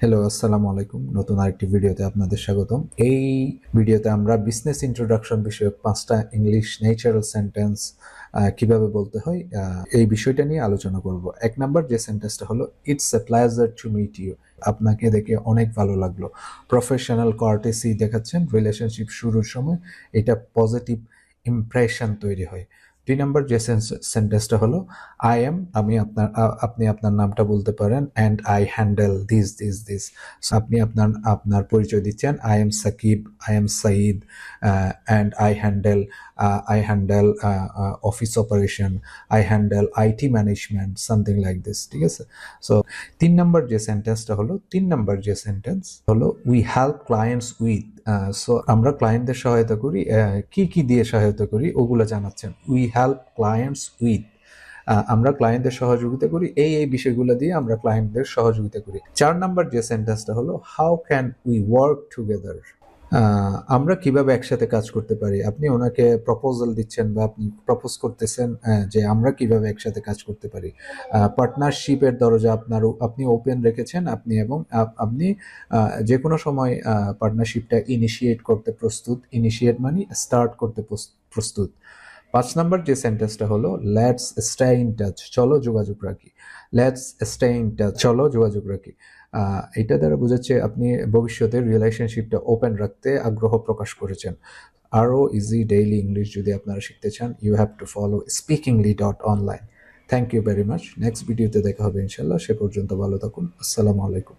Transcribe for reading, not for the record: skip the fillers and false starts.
Hello, আসসালামু আলাইকুম। নতুন আরেকটি ভিডিওতে আপনাদের স্বাগতম। এই ভিডিওতে আমরা বিজনেস ইন্ট্রোডাকশন বিষয়ক ৫টা ইংলিশ ন্যাচারাল সেন্টেন্স কিভাবে বলতে হয় এই বিষয়টা নিয়ে আলোচনা করব। ১ নাম্বার যে সেন্টেন্সটা হলো, "it's a pleasure to meet you." আপনাকে দেখে অনেক ভালো লাগলো। প্রফেশনাল কর্টেসি দেখাচ্ছেন রিলেশনশিপ শুরুর সময়। এটা পজিটিভ ইমপ্রেশন তৈরি হয়। ২ নাম্বার যে সেন্টেন্সটা হলো, আই এম, আপনি আপনার নামটা বলতে পারেন, অ্যান্ড আই হ্যান্ডেল দিস। আপনি আপনার পরিচয় দিচ্ছেন, I am Sakib, I am Saeed, and I handle office operation, I handle IT management, something like this. ঠিক আছে? সো ৩ নাম্বার যে সেন্টেন্সটা হলো, ৩ নাম্বার যে সেন্টেন্স হলো, we help clients with. So আমরা ক্লায়েন্টদের সহায়তা করি, কি দিয়ে সহায়তা করি ওগুলো জানাচ্ছেন। উই হেল্প ক্লায়েন্টস উইথ, আমরা ক্লায়েন্টদের সহযোগিতা করি এই বিষয়গুলো দিয়ে আমরা ক্লায়েন্টদের সহযোগিতা করি। ৪ নাম্বার যে সেন্টেন্সটা হলো, how can we work together. আমরা কিভাবে একসাথে কাজ করতে পারি। আপনি ওনাকে প্রপোজাল দিচ্ছেন বা আপনি প্রপোজ করতেছেন যে আমরা কিভাবে একসাথে কাজ করতে পারি। পার্টনারশিপের দরজা আপনি ওপেন রেখেছেন, আপনি যে কোনো সময় পার্টনারশিপটা ইনিশিয়েট করতে প্রস্তুত। ইনিশিয়েট মানে স্টার্ট করতে প্রস্তুত। ৫ নাম্বার যে সেন্টেন্সটা হলো, লেটস স্টে ইন টাচ, চলো যোগাযোগ রাখি। লেটস স্টে ইন টাচ, চলো যোগাযোগ রাখি। এটা দ্বারা বোঝাচ্ছে আপনি ভবিষ্যতে রিলেশনশিপটা ওপেন রাখতে আগ্রহ প্রকাশ করেছেন। আরও ইজি ডেইলি ইংলিশ যদি আপনারা শিখতে চান, you have to follow speakingly.online. Thank you very much. Next ভিডিওতে দেখা হবে ইনশাল্লাহ। সে পর্যন্ত ভালো থাকুন। আসসালামু আলাইকুম।